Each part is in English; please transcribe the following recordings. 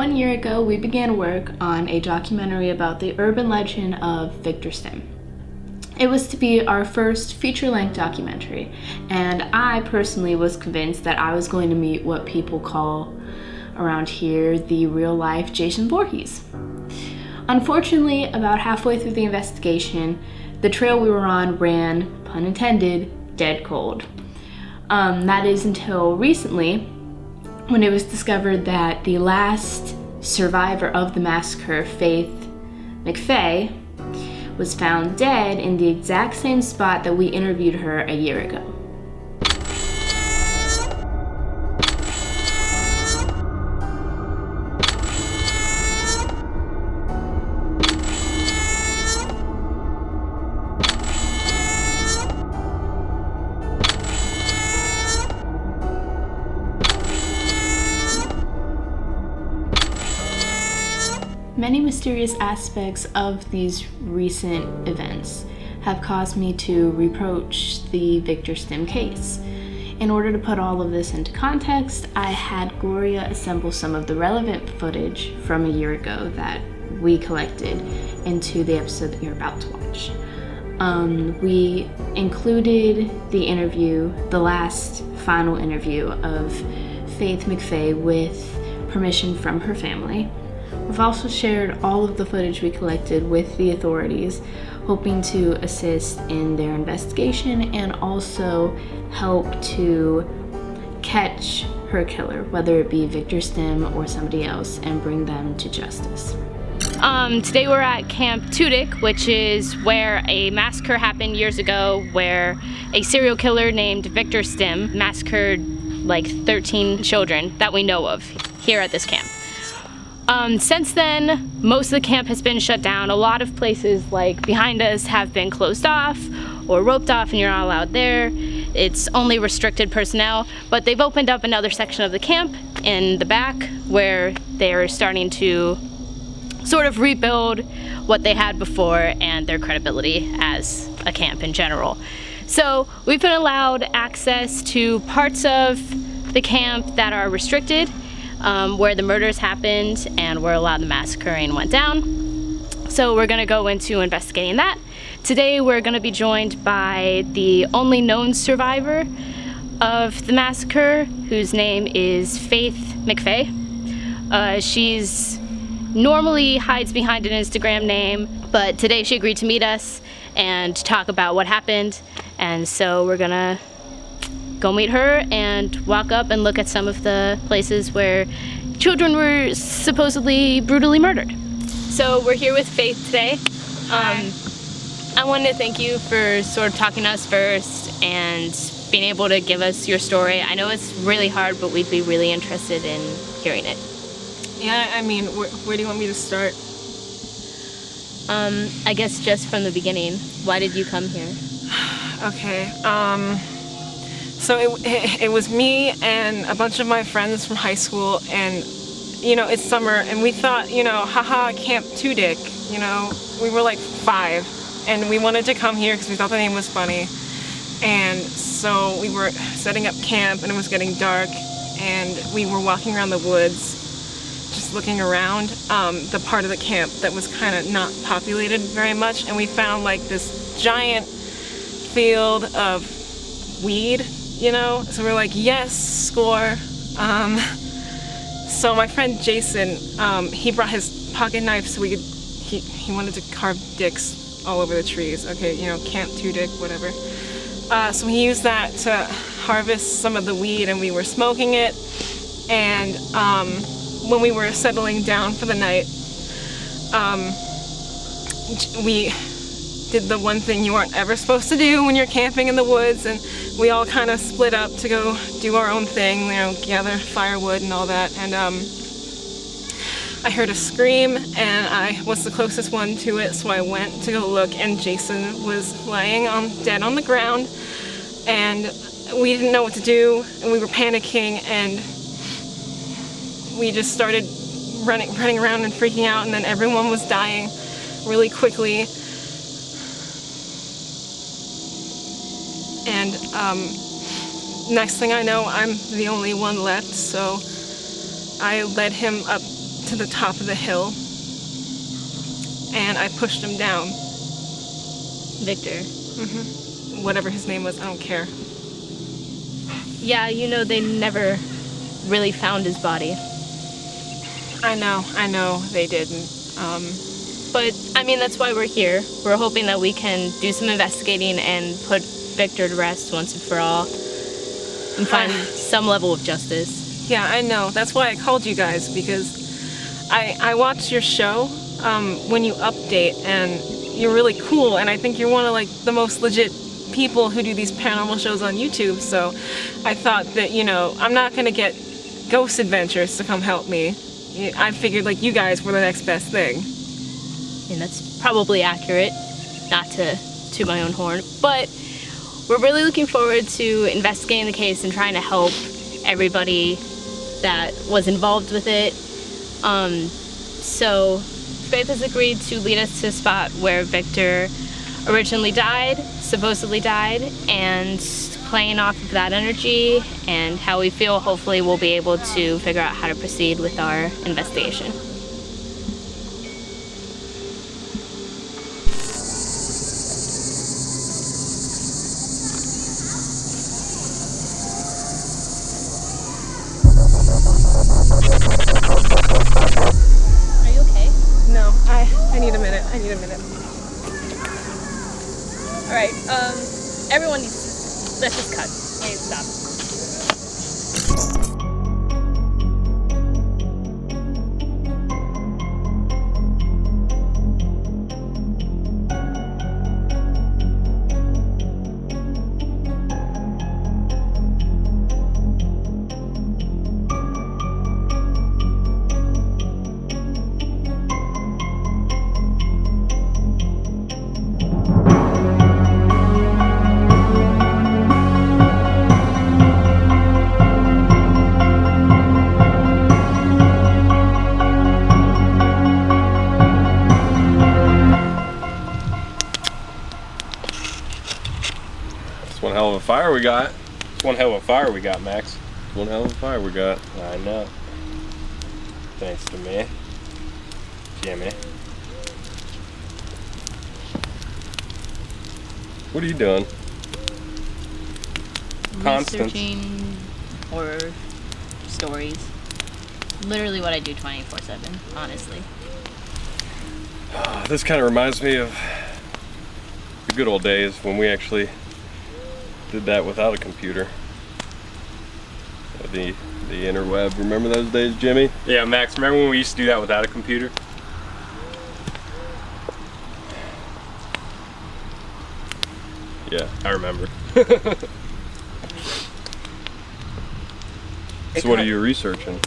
1 year ago, we began work on a documentary about the urban legend of Victor Stimm. It was to be our first feature-length documentary, and I personally was convinced that I was going to meet what people call around here the real-life Jason Voorhees. Unfortunately, about halfway through the investigation, the trail we were on ran, pun intended, dead cold. That is until recently, when it was discovered that the last survivor of the massacre, Faith McFay, was found dead in the exact same spot that we interviewed her a year ago. Many mysterious aspects of these recent events have caused me to reproach the Victor Stimm case. In order to put all of this into context, I had Gloria assemble some of the relevant footage from a year ago that we collected into the episode that you're about to watch. We included the interview, the last final interview of Faith McFay with permission from her family. We've also shared all of the footage we collected with the authorities, hoping to assist in their investigation and also help to catch her killer, whether it be Victor Stimm or somebody else, and bring them to justice. Today we're at Camp Tudik, which is where a massacre happened years ago, where a serial killer named Victor Stimm massacred like 13 children that we know of here at this camp. Since then, most of the camp has been shut down. A lot of places like behind us have been closed off or roped off and you're not allowed there. It's only restricted personnel, but they've opened up another section of the camp in the back where they're starting to sort of rebuild what they had before and their credibility as a camp in general. So we've been allowed access to parts of the camp that are restricted, where the murders happened and where a lot of the massacring went down. So we're gonna go into investigating that. Today we're gonna be joined by the only known survivor of the massacre, whose name is Faith McFay. She's normally hides behind an Instagram name, but today she agreed to meet us and talk about what happened. And so we're gonna go meet her and walk up and look at some of the places where children were supposedly brutally murdered. So we're here with Faith today. I wanted to thank you for sort of talking to us first and being able to give us your story. I know it's really hard, but we'd be really interested in hearing it. Yeah, I mean, where do you want me to start? I guess just from the beginning. Why did you come here? Okay, so it was me and a bunch of my friends from high school, and you know, it's summer and we thought, you know, haha, Camp Tudik, you know, we were like 5 and we wanted to come here because we thought the name was funny. And so we were setting up camp and it was getting dark and we were walking around the woods just looking around the part of the camp that was kind of not populated very much, and we found like this giant field of weed, you know, so we're like, yes, score. So my friend Jason, he brought his pocket knife so we could, he wanted to carve dicks all over the trees. Okay, you know, Camp Tudik, whatever. So he used that to harvest some of the weed and we were smoking it. And when we were settling down for the night, we did the one thing you aren't ever supposed to do when you're camping in the woods, and we all kind of split up to go do our own thing, you know, gather firewood and all that. And I heard a scream and I was the closest one to it, so I went to go look, and Jason was lying dead on the ground, and we didn't know what to do and we were panicking, and we just started running around and freaking out, and then everyone was dying really quickly. And next thing I know, I'm the only one left, so I led him up to the top of the hill and I pushed him down. Victor. Whatever his name was, I don't care. Yeah, you know, they never really found his body. I know they didn't. But, I mean, that's why we're here. We're hoping that we can do some investigating and put Victor to rest once and for all and find some level of justice. Yeah, I know. That's why I called you guys, because I watched your show when you update, and you're really cool, and I think you're one of like the most legit people who do these paranormal shows on YouTube, so I thought that, you know, I'm not gonna get Ghost Adventures to come help me. I figured like you guys were the next best thing. And that's probably accurate, not to toot my own horn, but we're really looking forward to investigating the case and trying to help everybody that was involved with it. So Faith has agreed to lead us to a spot where Victor originally died, supposedly died, and playing off of that energy and how we feel, hopefully we'll be able to figure out how to proceed with our investigation. Are you okay? No, I need a minute. All right, everyone needs, let's just cut. I need to stop. One hell of a fire we got. It's one hell of a fire we got, Max. It's one hell of a fire we got. I know. Thanks to me. Jimmy. What are you doing? Constance. Researching horror stories. Literally what I do 24/7, honestly. This kind of reminds me of the good old days when we actually did that without a computer. The interweb. Remember those days, Jimmy? Yeah, Max, remember when we used to do that without a computer? Yeah, I remember. So what are you researching?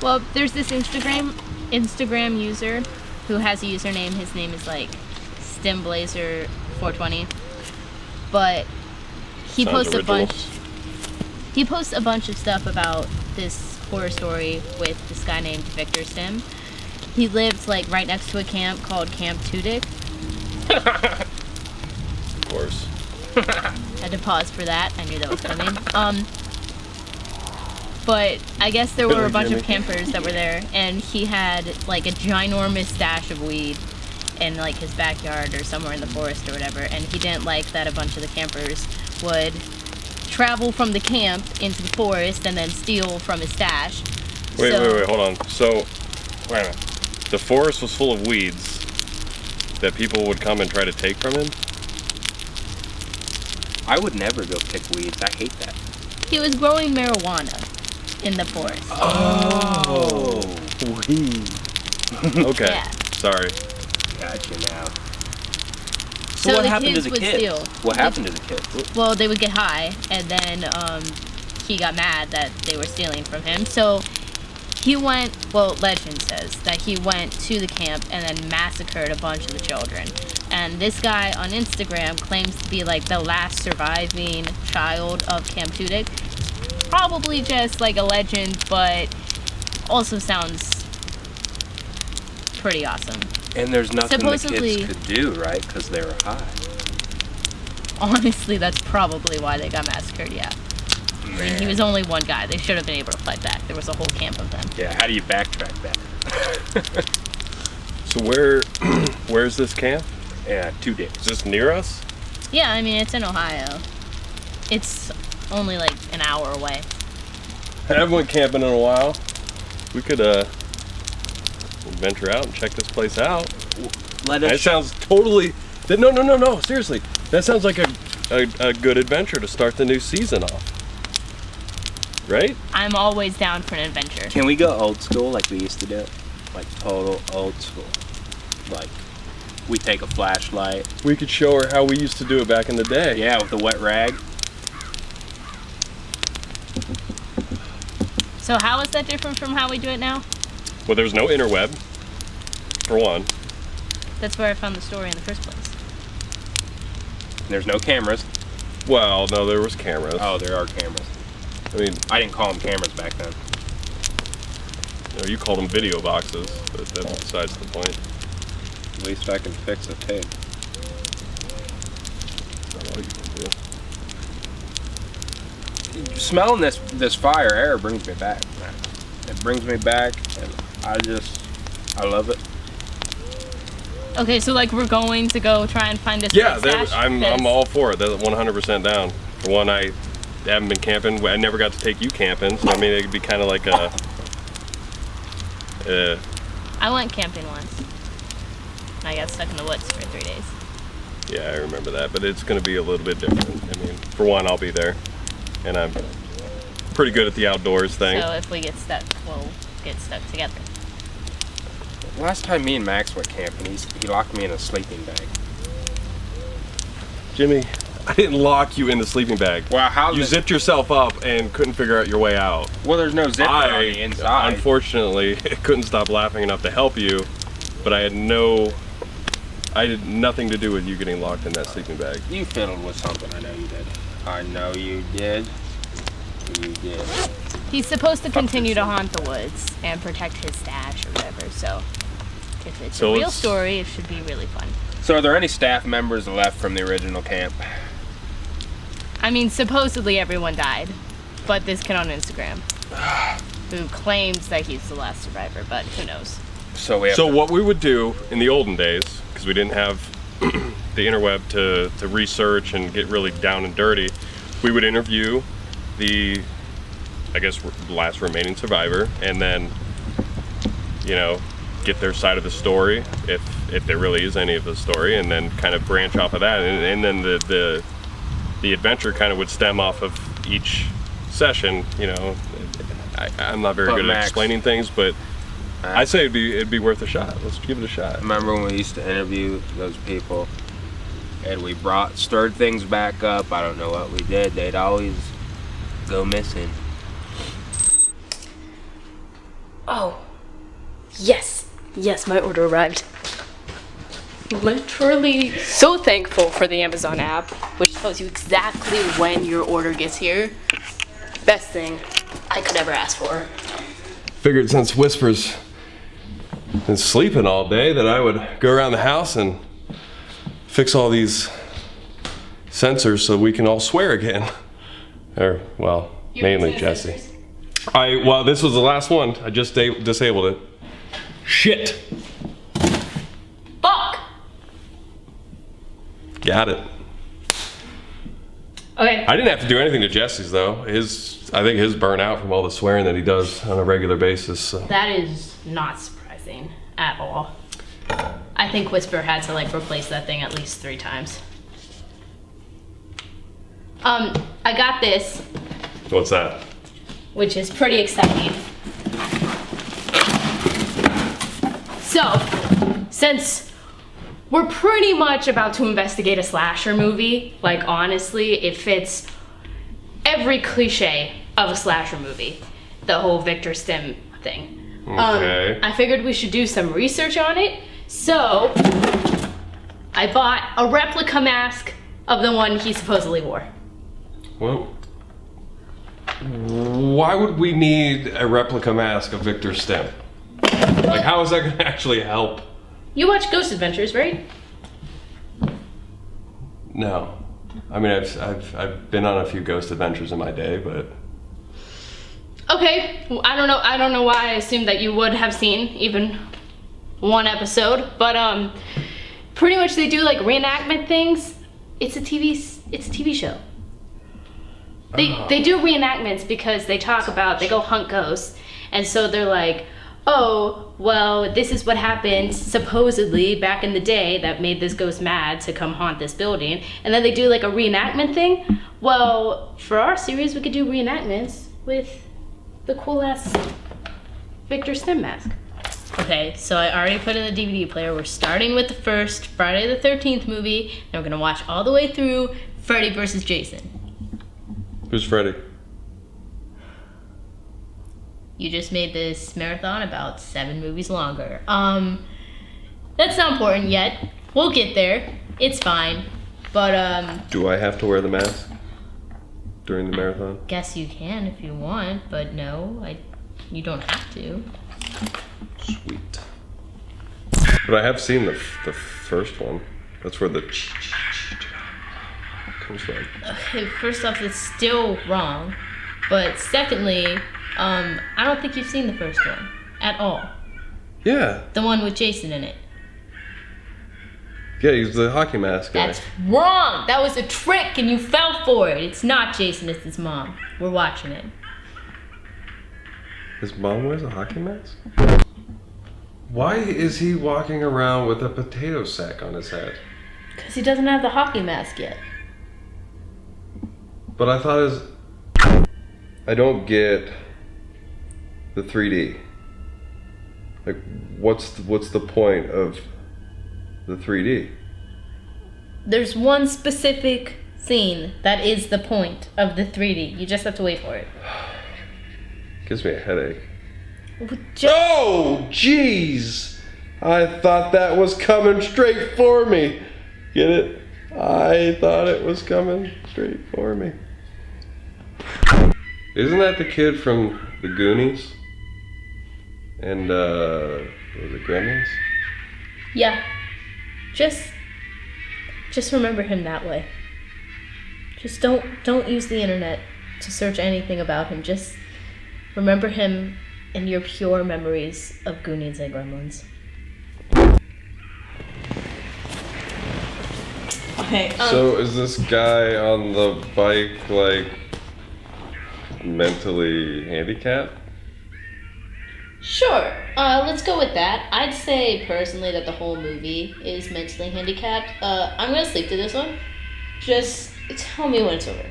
Well, there's this Instagram user who has a username. His name is like StimmBlazer420. But he posts a bunch of stuff about this horror story with this guy named Victor Stimm. He lived like right next to a camp called Camp Tudik. Of course. Had to pause for that. I knew that was coming. But I guess there were a bunch of campers that were there, and he had like a ginormous stash of weed in like his backyard or somewhere in the forest or whatever, and he didn't like that a bunch of the campers would travel from the camp into the forest and then steal from his stash. Wait, hold on. So, wait a minute. The forest was full of weeds that people would come and try to take from him? I would never go pick weeds. I hate that. He was growing marijuana in the forest. Oh. Weed. Okay. Yeah. Sorry. Gotcha now. So what the happened kids to the would kids? steal. What happened to the kids? Well, they would get high, and then he got mad that they were stealing from him. So he went, well, legend says that he went to the camp and then massacred a bunch of the children. And this guy on Instagram claims to be like the last surviving child of Camp Tudik. Probably just like a legend, but also sounds pretty awesome. And there's nothing Supposedly, the kids could do, right? Because they were high. Honestly, that's probably why they got massacred, yeah. I mean, he was only one guy. They should have been able to fight back. There was a whole camp of them. Yeah, how do you backtrack that? So where's this camp? Yeah, 2 days. Is this near us? Yeah, I mean, it's in Ohio. It's only like an hour away. I haven't went camping in a while. We could venture out and check this place out. Let That us. sounds totally. No. Seriously, that sounds like a good adventure to start the new season off. Right? I'm always down for an adventure. Can we go old school like we used to do? Like total old school. Like we take a flashlight. We could show her how we used to do it back in the day. Yeah, with the wet rag. So how is that different from how we do it now? Well, there's no interweb, for one. That's where I found the story in the first place. There's no cameras. Well, no, there was cameras. Oh, there are cameras. I mean, I didn't call them cameras back then. you called them video boxes, but that's besides the point. At least I can fix a tape. That's not all you can do. Smelling this fire air brings me back, man. It brings me back, and I love it. Okay, so like we're going to go try and find this. Yeah, stash? I'm all for it. That's 100% down. For one, I haven't been camping. I never got to take you camping, so I mean, it could be kind of like a. I went camping once. And I got stuck in the woods for 3 days. Yeah, I remember that, but it's going to be a little bit different. I mean, for one, I'll be there, and I'm pretty good at the outdoors thing. So if we get stuck, we'll get stuck together. Last time me and Max went camping, he locked me in a sleeping bag. Jimmy, I didn't lock you in the sleeping bag. Well, how You zipped yourself up and couldn't figure out your way out. Well, there's no zipper on the inside. Unfortunately, couldn't stop laughing enough to help you, but I had nothing to do with you getting locked in that sleeping bag. You fiddled with something. I know you did. I know you did. You did. He's supposed to continue to haunt the woods and protect his stash or whatever, so if it's a real story, it should be really fun. So, are there any staff members left from the original camp? I mean, supposedly everyone died, but this kid on Instagram who claims that he's the last survivor, but who knows? So what we would do in the olden days, because we didn't have the interweb to research and get really down and dirty, we would interview the, I guess, last remaining survivor, and then, get their side of the story, if there really is any of the story, and then kind of branch off of that, and then the adventure kind of would stem off of each session. I'm not very good at explaining things, but I say it'd be worth a shot. Let's give it a shot. Remember when we used to interview those people, and we stirred things back up? I don't know what we did. They'd always go missing. Oh, yes, my order arrived. Literally so thankful for the Amazon app, which tells you exactly when your order gets here. Best thing I could ever ask for. Figured since Whisper's been sleeping all day that I would go around the house and fix all these sensors so we can all swear again. Or, well, mainly Jesse. Well, this was the last one. I just disabled it. Shit! Fuck! Got it. Okay. I didn't have to do anything to Jesse's though. I think his burnt out from all the swearing that he does on a regular basis. So. That is not surprising at all. I think Whisper had to replace that thing at least 3 times. I got this, What's that? which is pretty exciting. So, since we're pretty much about to investigate a slasher movie, honestly, it fits every cliche of a slasher movie. The whole Victor Stimm thing. Okay. I figured we should do some research on it, so I bought a replica mask of the one he supposedly wore. Well, why would we need a replica mask of Victor Stimm? How is that going to actually help? You watch Ghost Adventures, right? No. I mean, I've been on a few ghost adventures in my day, but Okay, well, I don't know why I assumed that you would have seen even one episode, but pretty much they do like reenactment things. It's a TV show. They do reenactments because they go hunt ghosts, and so they're like, oh, well, this is what happened supposedly back in the day that made this ghost mad to come haunt this building, and then they do like a reenactment thing. Well, for our series, we could do reenactments with the cool ass Victor Stimm mask. Okay, so I already put in the DVD player. We're starting with the first Friday the 13th movie, and we're gonna watch all the way through Freddy vs. Jason. who's Freddy? You just made this marathon about 7 movies longer. That's not important yet. We'll get there. It's fine. But Do I have to wear the mask during the marathon? guess you can if you want, but no, you don't have to. Sweet. But I have seen the first one. That's where the comes from. Okay, first off, it's still wrong. But secondly, I don't think you've seen the first one at all. Yeah. The one with Jason in it. Yeah, he's the hockey mask guy. That's wrong! That was a trick and you fell for it. It's not Jason, it's his mom. We're watching it. His mom wears a hockey mask? Why is he walking around with a potato sack on his head? Because he doesn't have the hockey mask yet. But I thought I don't get the 3D. Like, what's the point of the 3D? There's one specific scene that is the point of the 3D. You just have to wait for it. Gives me a headache. Just, Oh, jeez! I thought that was coming straight for me. Get it? I thought it was coming straight for me. Isn't that the kid from the Goonies? And, was it Gremlins? yeah. Just remember him that way. Just don't use the internet to search anything about him. Just remember him in your pure memories of Goonies and Gremlins. Okay. So is this guy on the bike like mentally handicapped? Sure. Let's go with that. I'd say personally that the whole movie is mentally handicapped. I'm gonna sleep through this one. Just tell me when it's over.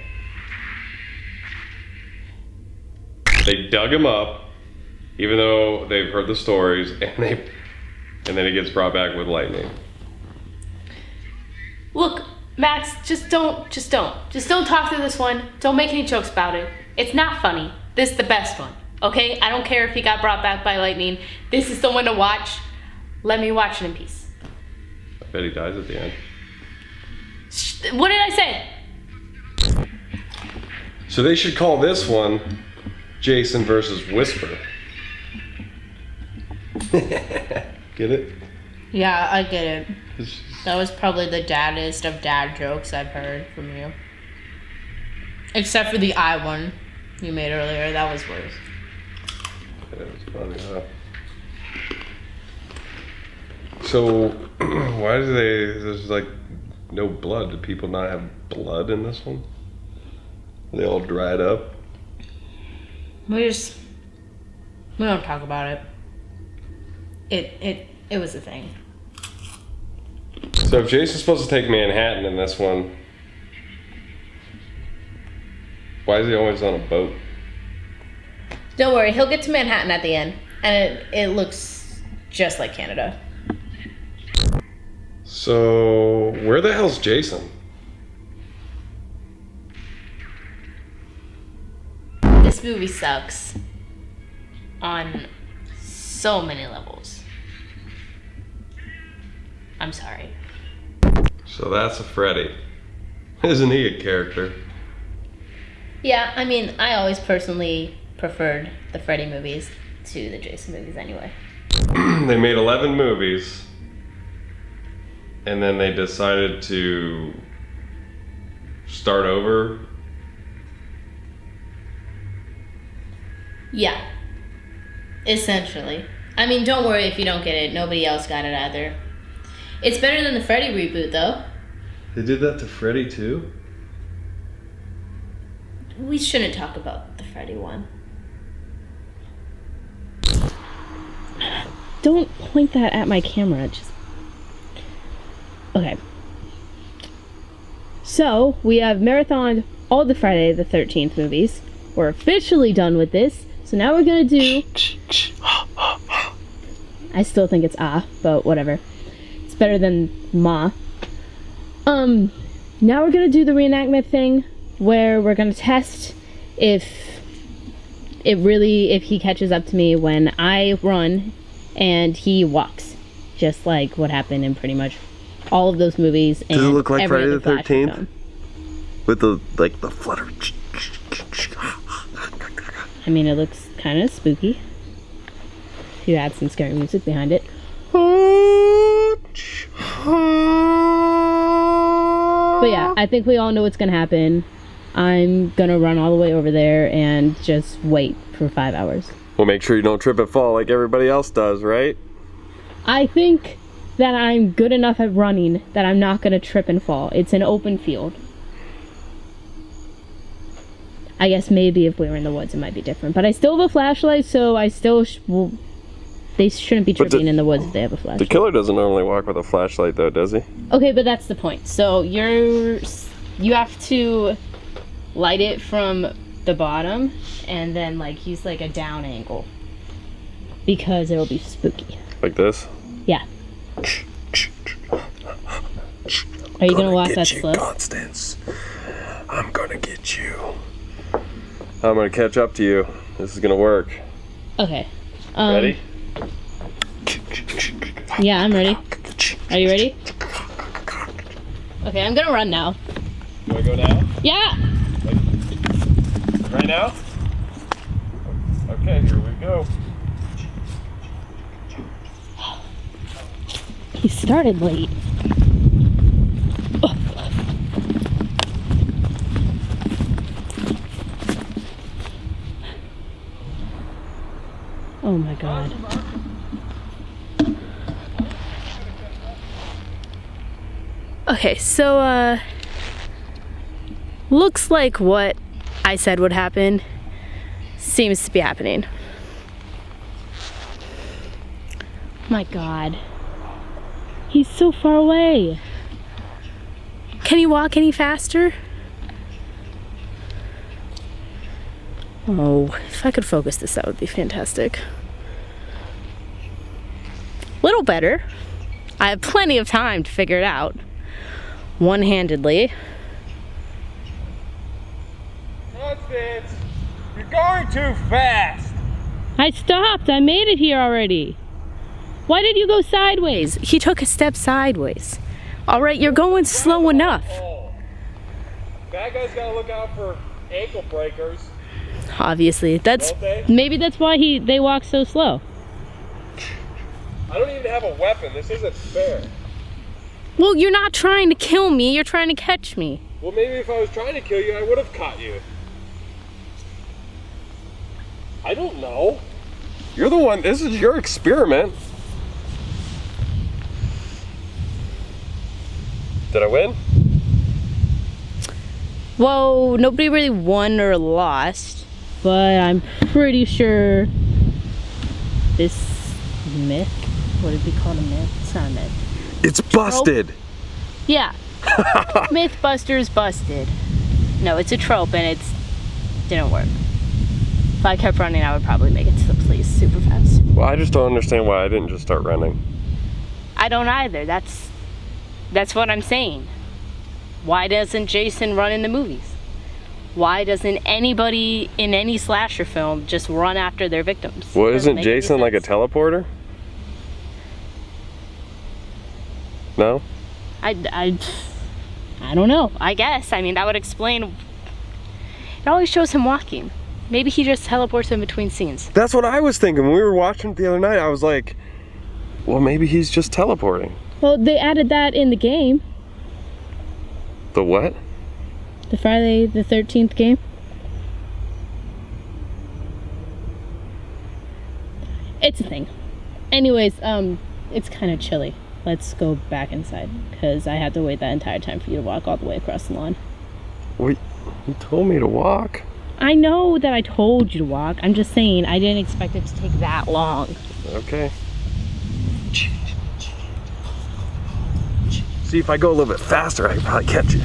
They dug him up, even though they've heard the stories, and then he gets brought back with lightning. Look, Max, just don't talk through this one. Don't make any jokes about it. It's not funny. This is the best one. Okay? I don't care if he got brought back by lightning. This is the one to watch. Let me watch it in peace. I bet he dies at the end. What did I say? So they should call this one Jason versus Whisper. Get it? Yeah, I get it. It's just- That was probably the daddest of dad jokes I've heard from you. Except for the I one you made earlier. That was worse. That was funny, huh? So, why do there's like no blood? Do people not have blood in this one? Are they all dried up? We don't talk about it. It was a thing. So if Jason's supposed to take Manhattan in this one, why is he always on a boat? Don't worry, he'll get to Manhattan at the end, and it looks just like Canada. So where the hell's Jason? This movie sucks on so many levels. I'm sorry. So that's a Freddy. Isn't he a character? Yeah, I mean, I always personally preferred the Freddy movies to the Jason movies anyway. They made 11 movies, and then they decided to start over? Yeah. Essentially. I mean, don't worry if you don't get it. Nobody else got it either. It's better than the Freddy reboot, though. They did that to Freddy too? We shouldn't talk about the Freddy one. Don't point that at my camera. Just okay. So we have marathoned all the Friday the 13th movies. We're officially done with this. So now we're gonna do. I still think it's but whatever. It's better than ma. Now we're gonna do the reenactment thing, where we're gonna test if he catches up to me when I run and he walks, just like what happened in pretty much all of those movies. Does it look like Friday the 13th? Film. With the flutter. I mean, it looks kind of spooky. If you add some scary music behind it. But yeah, I think we all know what's gonna happen. I'm gonna run all the way over there and just wait for 5 hours. Well, make sure you don't trip and fall like everybody else does, right? I think that I'm good enough at running that I'm not gonna trip and fall. It's an open field. I guess maybe if we were in the woods it might be different, but I still have a flashlight, so I still they shouldn't be tripping in the woods if they have a flashlight. The killer doesn't normally walk with a flashlight though, does he? Okay, but that's the point. So you have to light it from the bottom and then like use like a down angle because it'll be spooky. Like this? Yeah. Are you gonna walk that slow? Constance. I'm gonna get you. I'm gonna catch up to you. This is gonna work. Okay. Ready? Yeah, I'm ready. Are you ready? Okay, I'm gonna run now. You wanna go now? Yeah! Right now? Okay, here we go. He started late. Oh my god. Okay, so looks like what I said would happen seems to be happening. My god. He's so far away. Can he walk any faster? Oh, if I could focus this, that would be fantastic. Little better. I have plenty of time to figure it out. One-handedly. Constance, you're going too fast. I stopped. I made it here already. Why did you go sideways? He took a step sideways. All right, you're going slow enough. Bad guys gotta look out for ankle breakers. Obviously, maybe that's why they walk so slow. I don't even have a weapon. This isn't fair. Well, you're not trying to kill me. You're trying to catch me. Well, maybe if I was trying to kill you, I would have caught you. I don't know. You're the one, this is your experiment. Did I win? Well, nobody really won or lost, but I'm pretty sure this myth, what would be called a myth? It's not a myth. It's busted. Trope? Yeah. Mythbusters busted. No, it's a trope and it didn't work. If I kept running, I would probably make it to the police super fast. Well, I just don't understand why I didn't just start running. I don't either. That's what I'm saying. Why doesn't Jason run in the movies? Why doesn't anybody in any slasher film just run after their victims? Well, isn't Jason like a teleporter? No? I don't know. I guess. I mean, that would explain. It always shows him walking. Maybe he just teleports in between scenes. That's what I was thinking. When we were watching it the other night, I was like, well, maybe he's just teleporting. Well, they added that in the game. The what? The Friday the 13th game? It's a thing. Anyways, it's kind of chilly. Let's go back inside, because I had to wait that entire time for you to walk all the way across the lawn. Wait, you told me to walk. I know that I told you to walk. I'm just saying, I didn't expect it to take that long. Okay. See, if I go a little bit faster, I can probably catch you.